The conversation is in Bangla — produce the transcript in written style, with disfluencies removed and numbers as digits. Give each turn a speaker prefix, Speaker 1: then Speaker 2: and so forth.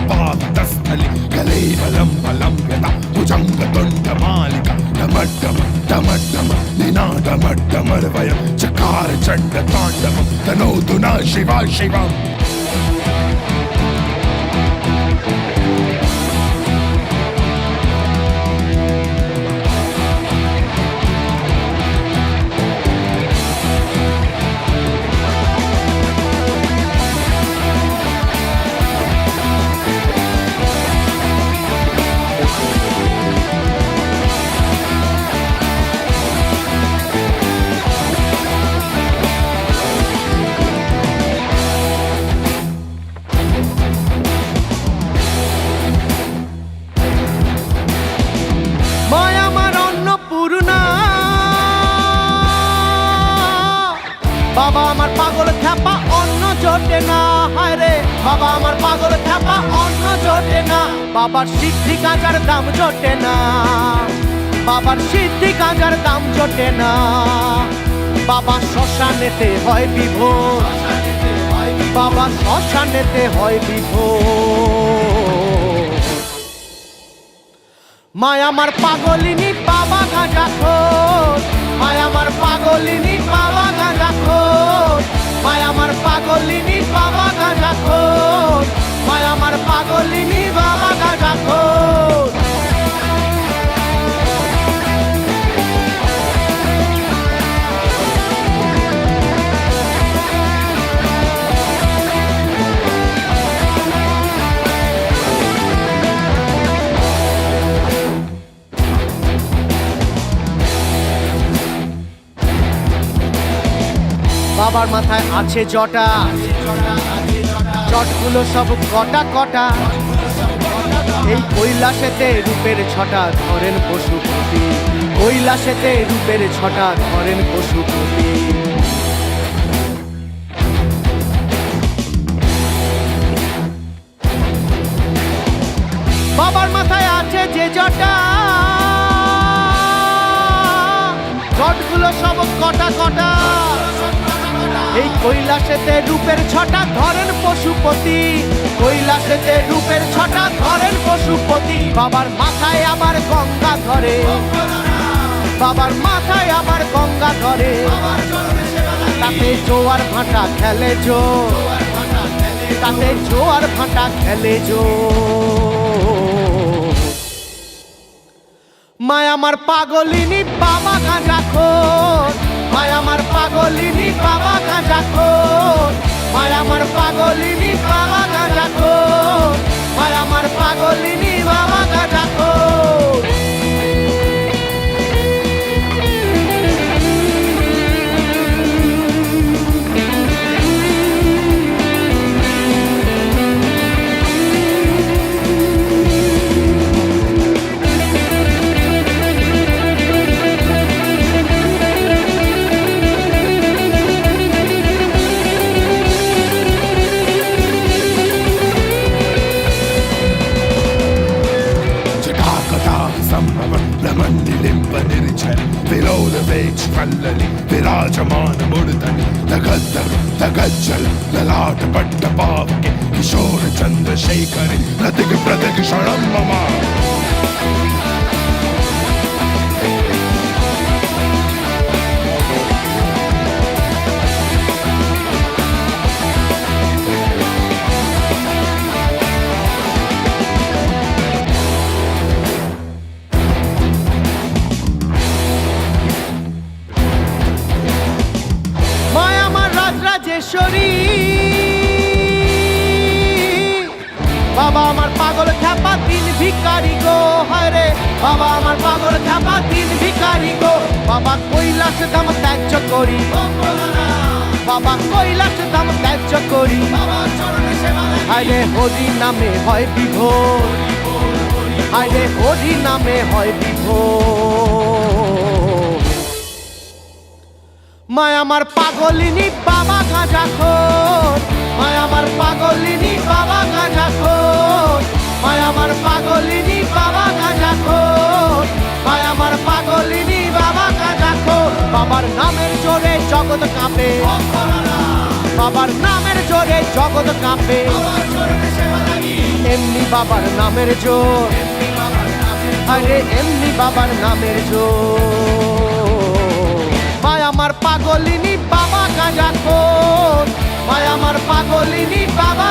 Speaker 1: पावितस्थलि कलेवलं बलं यदा भुजङ्गतुण्डमालिका डमड्डम डमड्डम निनादमड्डमर्वयं चकार चण्डताण्डवं तनोतु न शिवा शिवम् বাবা আমার পাগল খ্যাপা অন্য জোটে না হায় রে বাবা আমার পাগল খ্যাপা অন্য জোটে না বাবার সিদ্ধি গাঁজার দাম জোটে না বাবার সিদ্ধি গাঁজার দাম জোটে না বাবা শ্মশানেতে হয় বিভোর বাবা শ্মশানেতে হয় বিভোর মায় আমার পাগলিনী বাবা গাঁজাখোর মায় আমার পাগলিনী বাবা গাঁজাখোর মায় আমার পাগলিনী বাবা গাঁজাখোর মায় আমার পাগলিনী বাবা গাঁজাখোর বাবার মাথায় আছে জটা জটগুলো সব কটা কটা এই কৈলাসেতে রূপের ছটা ধরেন পশুপতি কৈলাসেতে রূপের ছটা ধরেন পশুপতি বাবার মাথায় আছে যে জটা জটগুলো সব কটা কটা এই কৈলাসেতে রূপের ছটা ধরেন পশুপতি কৈলাসেতে রূপের ছটা ধরেন পশুপতি বাবার মাথায় আবার গঙ্গা ধরে বাবার মাথায় আবার গঙ্গা ধরে তাতে জোয়ার ভাটা খেলে জো তাতে জোয়ার ভাটা খেলে জো মায় আমার পাগলিনী বাবা গাঁজাখোর মায় আমার পাগলিনী বাবা গাঁজাখোর মায় আমার পাগলিনী বাবা গাঁজাখোর মায় আমার পাগলিনী বাবা গাঁজাখোর विराजमान मूर्धनि तगद्दर तगज्जल ललाट पट्ट पावके किशोर चंद्रशेखरि प्रतिग प्रतिग क्षणं मम বাবা আমার পাগল খ্যাপা দিন ভিখারি গো হায় রে বাবা আমার পাগল খ্যাপা দিন ভিখারি গো বাবা কৈলাস ধাম ত্যায্য করি বাবা কৈলাস ধাম ত্যায্য করি হায় রে হরি নামে হয় বিভোর হায় রে হরি নামে হয় বিভোর মায় আমার পাগলিনী বাবা গাঁজাখোর মায় আমার পাগলিনী বাবা গাঁজাখোর মায় আমার পাগলিনী বাবা গাঁজাখোর মায় আমার পাগলিনী বাবা গাঁজাখোর বাবার নামের জোরে জগৎ কাঁপে বাবার নামের জোরে জগৎ কাঁপে এমনি বাবার নামের জোর, আরে এমনি বাবার নামের জোর। মায় আমার পাগলিনী বাবা গাঁজাখোর, মায় আমার পাগলিনী বাবা